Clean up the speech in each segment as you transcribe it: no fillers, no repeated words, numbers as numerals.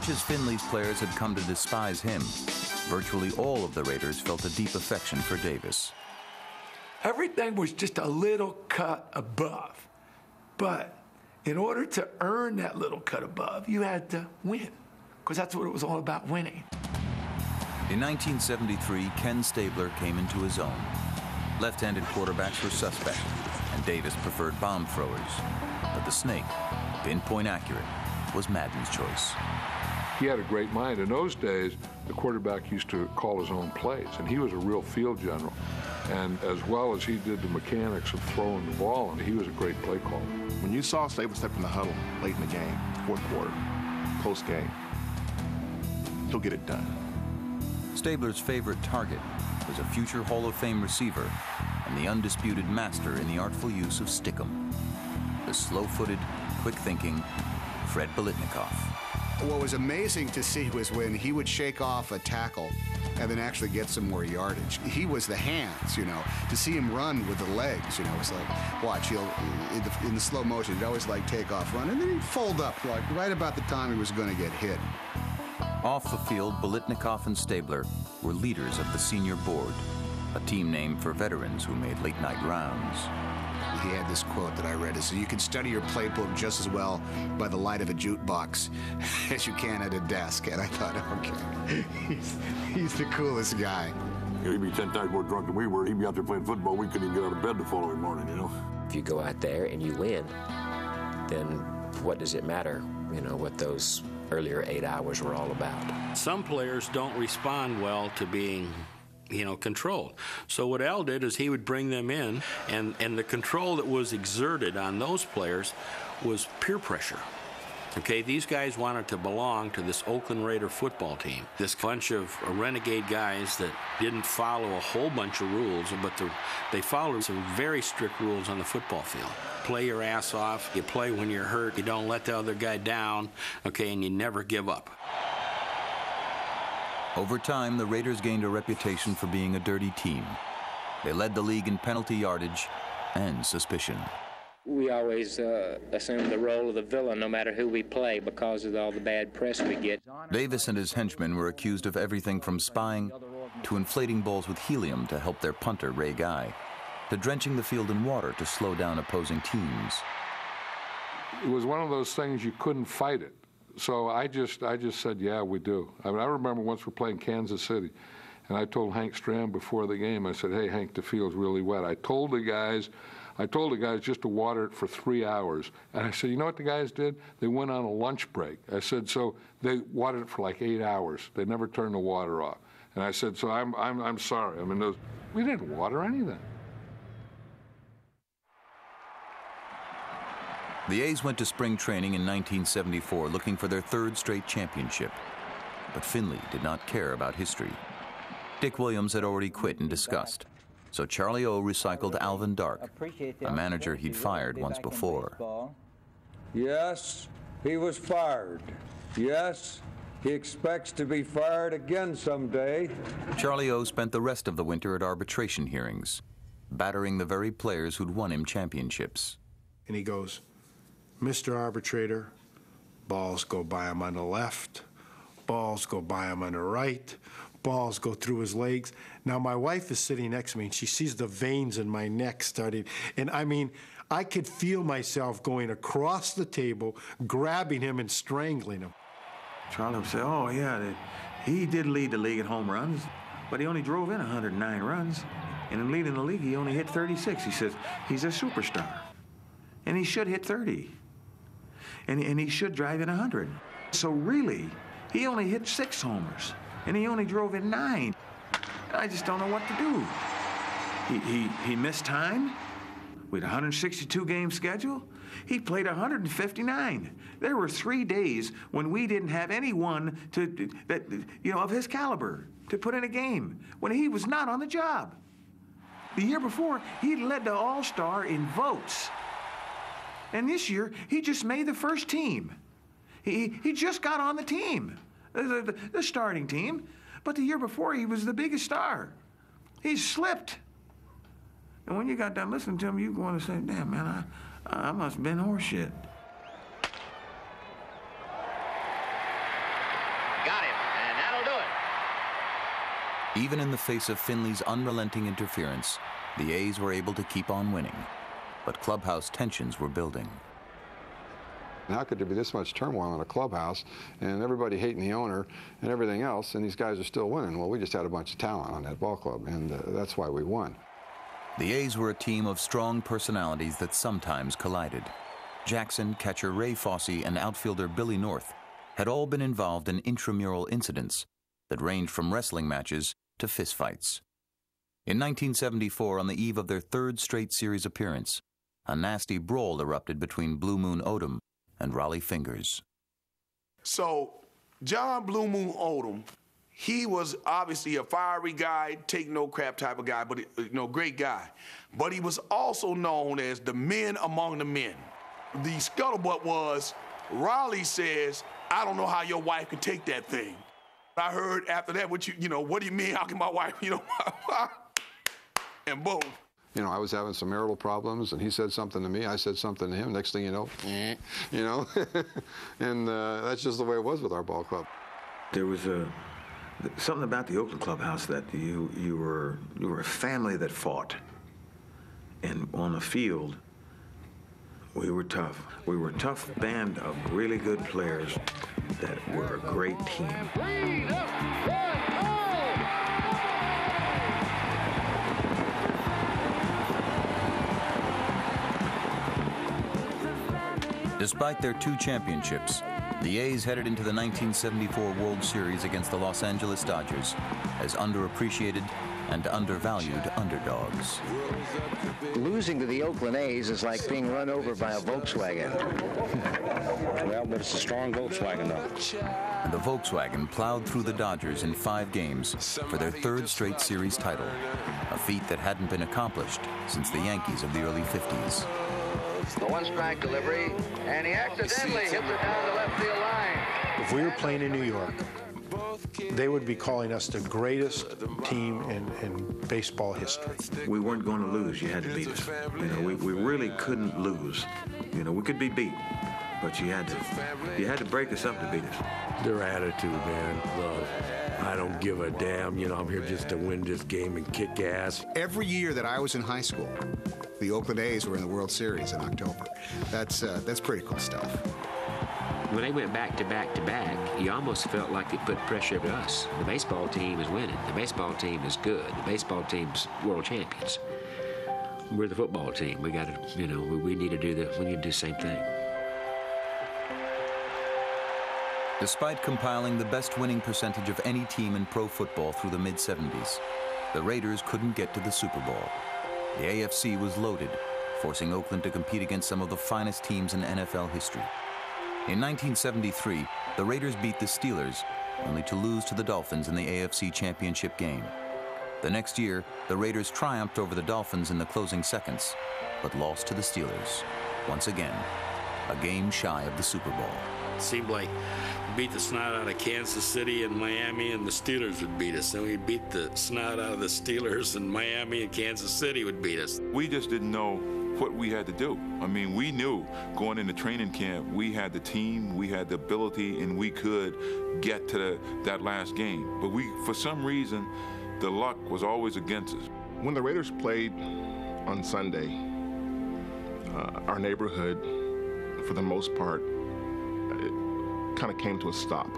Much as Finley's players had come to despise him, virtually all of the Raiders felt a deep affection for Davis. Everything was just a little cut above. But in order to earn that little cut above, you had to win, because that's what it was all about, winning. In 1973, Ken Stabler came into his own. Left-handed quarterbacks were suspect, and Davis preferred bomb throwers. But the snake, pinpoint accurate, was Madden's choice. He had a great mind. In those days, the quarterback used to call his own plays, and he was a real field general. And as well as he did the mechanics of throwing the ball, and he was a great play caller. When you saw Stabler step in the huddle late in the game, fourth quarter, close game, he'll get it done. Stabler's favorite target was a future Hall of Fame receiver and the undisputed master in the artful use of stickum, the slow-footed, quick-thinking Fred Biletnikoff. What was amazing to see was when he would shake off a tackle and then actually get some more yardage. He was the hands, you know. To see him run with the legs, you know, it's like, watch, he'll, in the slow motion, he'd always like take off, run, and then he'd fold up, like right about the time he was going to get hit. Off the field, Biletnikoff and Stabler were leaders of the senior board, a team named for veterans who made late-night rounds. He had this quote that I read, is you can study your playbook just as well by the light of a jukebox as you can at a desk. And I thought, okay, he's the coolest guy. He'd be 10 times more drunk than we were. He'd be out there playing football. We couldn't even get out of bed the following morning, you know. If you go out there and you win, then what does it matter, you know, what those earlier 8 hours were all about? Some players don't respond well to being, you know, controlled. So what Al did is he would bring them in, and the control that was exerted on those players was peer pressure. Okay, these guys wanted to belong to this Oakland Raider football team. This bunch of renegade guys that didn't follow a whole bunch of rules, but they followed some very strict rules on the football field. Play your ass off, you play when you're hurt, you don't let the other guy down, okay, and you never give up. Over time, the Raiders gained a reputation for being a dirty team. They led the league in penalty yardage and suspicion. We always assume the role of the villain no matter who we play because of all the bad press we get. Davis and his henchmen were accused of everything from spying to inflating balls with helium to help their punter, Ray Guy, to drenching the field in water to slow down opposing teams. It was one of those things you couldn't fight it. So I just said, yeah, we do. I mean, I remember once we're playing Kansas City, and I told Hank Stram before the game, I said, hey, Hank, the field's really wet. I told the guys just to water it for 3 hours. And I said, you know what the guys did? They went on a lunch break. I said, so they watered it for like 8 hours. They never turned the water off. And I said, so I'm sorry. I mean, we didn't water anything. The A's went to spring training in 1974 looking for their third straight championship. But Finley did not care about history. Dick Williams had already quit in disgust. So Charlie O recycled Alvin Dark, a manager he'd fired once before. Yes, he was fired. Yes, he expects to be fired again someday. Charlie O spent the rest of the winter at arbitration hearings, battering the very players who'd won him championships. And he goes, Mr. Arbitrator, balls go by him on the left, balls go by him on the right, balls go through his legs. Now, my wife is sitting next to me, and she sees the veins in my neck starting. And I mean, I could feel myself going across the table, grabbing him and strangling him. Charlie would say, oh, yeah, he did lead the league in home runs, but he only drove in 109 runs. And in leading the league, he only hit 36. He says, he's a superstar. And he should hit 30. And he should drive in 100. So really, he only hit 6 homers. And he only drove in 9. I just don't know what to do. He missed time with a 162-game schedule. He played 159. There were 3 days when we didn't have anyone of his caliber to put in a game when he was not on the job. The year before, he led the All-Star in votes. And this year, he just made the first team. He just got on the team, the starting team. But the year before, he was the biggest star. He slipped. And when you got done listening to him, you want to say, damn, man, I must have been horseshit. Even in the face of Finley's unrelenting interference, the A's were able to keep on winning. But clubhouse tensions were building. How could there be this much turmoil in a clubhouse and everybody hating the owner and everything else, and these guys are still winning? Well, we just had a bunch of talent on that ball club, and that's why we won. The A's were a team of strong personalities that sometimes collided. Jackson, catcher Ray Fosse, and outfielder Billy North had all been involved in intramural incidents that ranged from wrestling matches to fistfights. In 1974, on the eve of their third straight series appearance, a nasty brawl erupted between Blue Moon Odom and Raleigh Fingers. So, John Blue Moon Odom, he was obviously a fiery guy, take no crap type of guy, but great guy. But he was also known as the men among the men. The scuttlebutt was, Raleigh says, I don't know how your wife can take that thing. I heard after that, what do you mean, how can my wife, and boom. I was having some marital problems, and he said something to me, I said something to him, next thing you know, and that's just the way it was with our ball club. There was something about the Oakland clubhouse that you were a family that fought. And on the field, we were tough. We were a tough band of really good players that were a great team. Despite their 2 championships, the A's headed into the 1974 World Series against the Los Angeles Dodgers as underappreciated and undervalued underdogs. Losing to the Oakland A's is like being run over by a Volkswagen. Well, but it's a strong Volkswagen, though. And the Volkswagen plowed through the Dodgers in 5 games for their 3rd straight series title, a feat that hadn't been accomplished since the Yankees of the early 50s. The one-strike delivery, and he accidentally hits it down the left field line. If we were playing in New York, they would be calling us the greatest team in baseball history. We weren't going to lose. You had to beat us. We really couldn't lose. We could be beat, but you had to break us up to beat us. Their attitude, man, love. I don't give a damn. I'm here just to win this game and kick ass. Every year that I was in high school, the Oakland A's were in the World Series in October. That's pretty cool stuff. When they went back to back to back, you almost felt like it put pressure to us. The baseball team is winning. The baseball team is good. The baseball team's world champions. We're the football team. We got to, we need to do the same thing. Despite compiling the best winning percentage of any team in pro football through the mid-70s, the Raiders couldn't get to the Super Bowl. The AFC was loaded, forcing Oakland to compete against some of the finest teams in NFL history. In 1973, the Raiders beat the Steelers, only to lose to the Dolphins in the AFC Championship game. The next year, the Raiders triumphed over the Dolphins in the closing seconds, but lost to the Steelers. Once again, a game shy of the Super Bowl. It seemed like we beat the snot out of Kansas City and Miami, and the Steelers would beat us. And we beat the snot out of the Steelers, and Miami and Kansas City would beat us. We just didn't know what we had to do. I mean, we knew going into training camp, we had the team, we had the ability, and we could get to that last game. But for some reason, the luck was always against us. When the Raiders played on Sunday, our neighborhood, for the most part, it kind of came to a stop.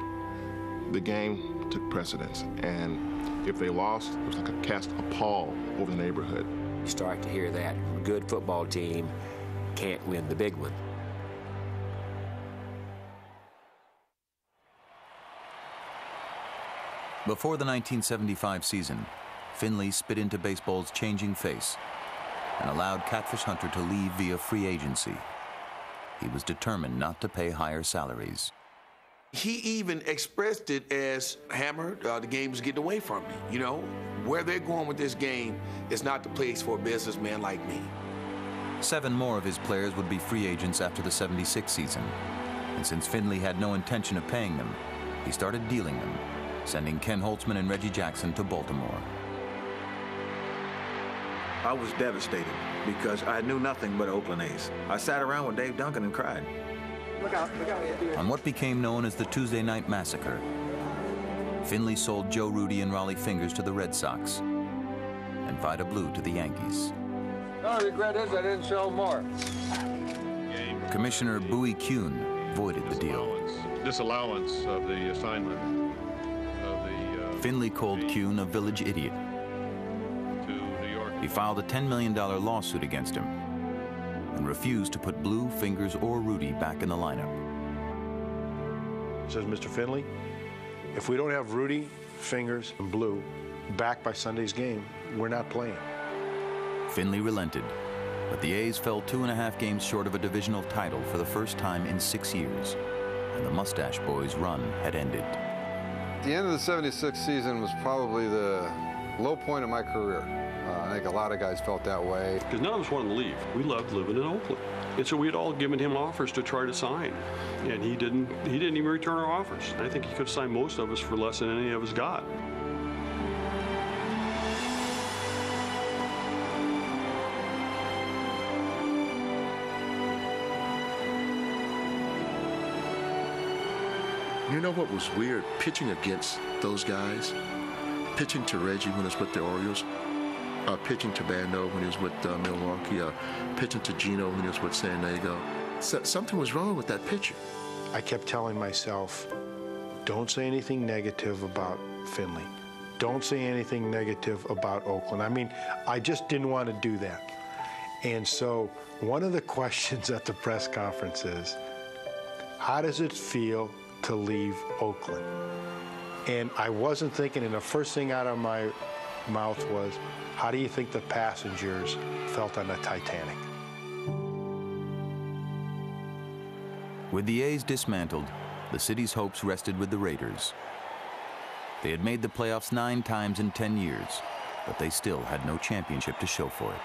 The game took precedence, and if they lost, it was like a cast a pall over the neighborhood. You start to hear that a good football team can't win the big one. Before the 1975 season, Finley spit into baseball's changing face and allowed Catfish Hunter to leave via free agency. He was determined not to pay higher salaries. He even expressed it as, Hammer, the game's getting away from me. Where they're going with this game is not the place for a businessman like me. 7 more of his players would be free agents after the '76 season. And since Finley had no intention of paying them, he started dealing them, sending Ken Holtzman and Reggie Jackson to Baltimore. I was devastated because I knew nothing but Oakland A's. I sat around with Dave Duncan and cried. On what became known as the Tuesday Night Massacre, Finley sold Joe Rudy and Raleigh Fingers to the Red Sox and Vida Blue to the Yankees. The only regret is I didn't sell more. Commissioner Bowie Kuhn voided the deal. Disallowance of the assignment of the... Finley called Kuhn a village idiot. To New York. He filed a $10 million lawsuit against him and refused to put Blue, Fingers, or Rudy back in the lineup. He says, Mr. Finley, if we don't have Rudy, Fingers, and Blue back by Sunday's game, we're not playing. Finley relented, but the A's fell 2.5 games short of a divisional title for the first time in 6 years, and the Mustache Boys' run had ended. The end of the '76 season was probably the low point of my career. I think a lot of guys felt that way. Because none of us wanted to leave. We loved living in Oakland. And so we had all given him offers to try to sign. And he didn't even return our offers. I think he could have signed most of us for less than any of us got. You know what was weird? Pitching against those guys, pitching to Reggie when he was with the Orioles, pitching to Bando when he was with Milwaukee, pitching to Gino when he was with San Diego. So, something was wrong with that pitcher. I kept telling myself, don't say anything negative about Finley. Don't say anything negative about Oakland. I mean, I just didn't want to do that. And so one of the questions at the press conference is, how does it feel to leave Oakland? And I wasn't thinking, and the first thing out of my mouth was, how do you think the passengers felt on the Titanic? With the A's dismantled, the city's hopes rested with the Raiders. They had made the playoffs 9 times in 10 years, but they still had no championship to show for it.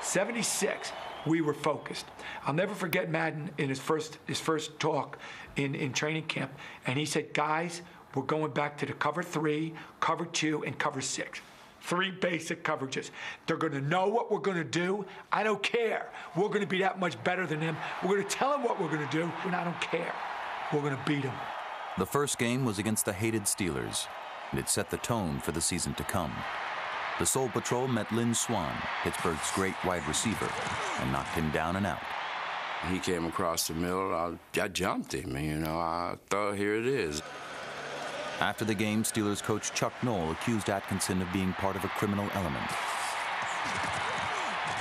76, we were focused. I'll never forget Madden in his first talk in training camp, and he said, guys, we're going back to the cover 3, cover 2, and cover 6. 3 basic coverages. They're going to know what we're going to do. I don't care. We're going to be that much better than them. We're going to tell them what we're going to do, and I don't care. We're going to beat them. The first game was against the hated Steelers, and it set the tone for the season to come. The Soul Patrol met Lynn Swann, Pittsburgh's great wide receiver, and knocked him down and out. He came across the middle. I jumped him, you know. I thought, here it is. After the game, Steelers coach Chuck Noll accused Atkinson of being part of a criminal element.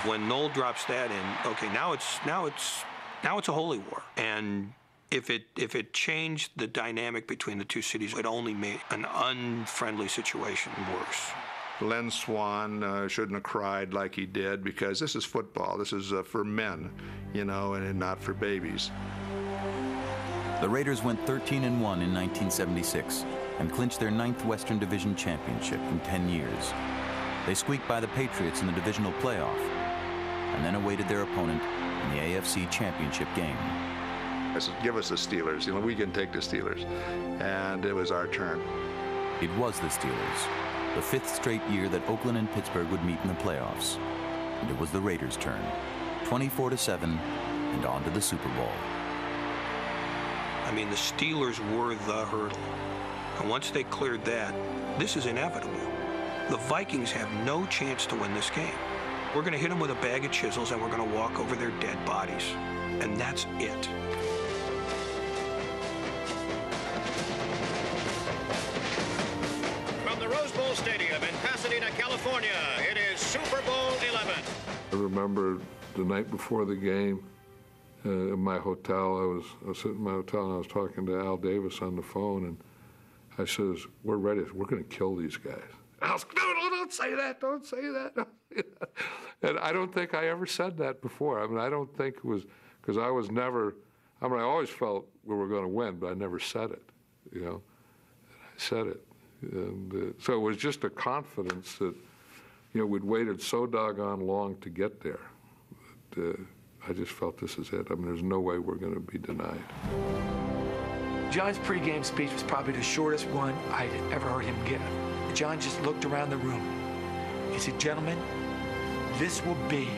When Noll drops that in, okay, now it's a holy war. And if it changed the dynamic between the two cities, it only made an unfriendly situation worse. Len Swann shouldn't have cried like he did, because this is football. This is for men, you know, and not for babies. The Raiders went 13-1 in 1976 and clinched their 9th Western Division championship in 10 years. They squeaked by the Patriots in the divisional playoff and then awaited their opponent in the AFC championship game. I said, give us the Steelers. You know, we can take the Steelers. And it was our turn. It was the Steelers, the 5th straight year that Oakland and Pittsburgh would meet in the playoffs. And it was the Raiders' turn, 24-7, and on to the Super Bowl. I mean, the Steelers were the hurdle. And once they cleared that, this is inevitable. The Vikings have no chance to win this game. We're going to hit them with a bag of chisels, and we're going to walk over their dead bodies. And that's it. From the Rose Bowl Stadium in Pasadena, California, it is Super Bowl 11. I remember the night before the game, in my hotel, I was sitting in my hotel and I was talking to Al Davis on the phone, and I says, we're ready. We're going to kill these guys. Al's, no, don't say that. Don't say that. And I don't think I ever said that before. I mean, I don't think it was, because I was never, I mean, I always felt we were going to win, but I never said it, you know. I said it. And so it was just a confidence that, you know, we'd waited so doggone long to get there. That, I just felt this is it. I mean, there's no way we're going to be denied. John's pregame speech was probably the shortest one I'd ever heard him give. John just looked around the room. He said, gentlemen, this will be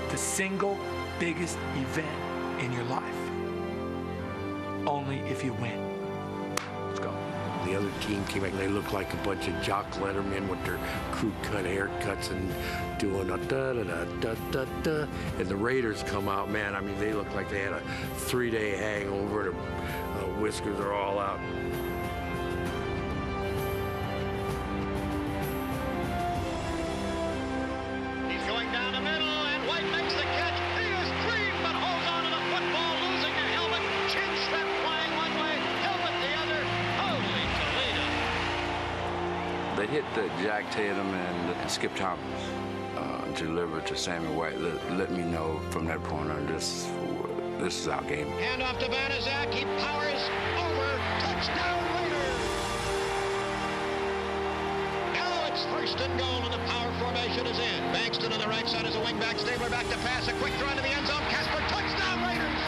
the single biggest event in your life. Only if you win. Let's go. The other team came back and they looked like a bunch of Jock Lettermen with their crew-cut haircuts and doing a da-da-da-da-da-da. And the Raiders come out, man, I mean, they look like they had a 3-day hangover. Their whiskers are all out. He's going down the middle, and White makes the catch. He is green, but holds on to the football, losing the helmet. Chin strap flying one way, helmet the other. Holy Toledo. They hit Jack Tatum and Skip Thomas. Delivered to Sammy White. Let me know from that point on, this is our game. Hand off to Banaszak. He powers over. Touchdown Raiders. Now it's first and goal, and the power formation is in. Bankston on the right side as a wing back. Stabler back to pass. A quick throw into the end zone. Casper, touchdown Raiders.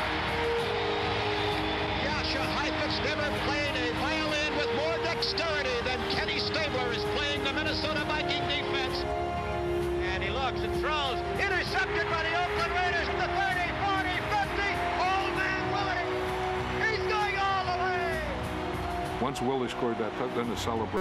Yasha Heifetz never played a violin with more dexterity than Kenny Stabler is playing the Minnesota Viking defense. And he looks and throws. Intercepted by the Oakland Raiders at the 30, 40, 50. Old man Willie. He's going all the way. Once Willie scored that, then the celebration.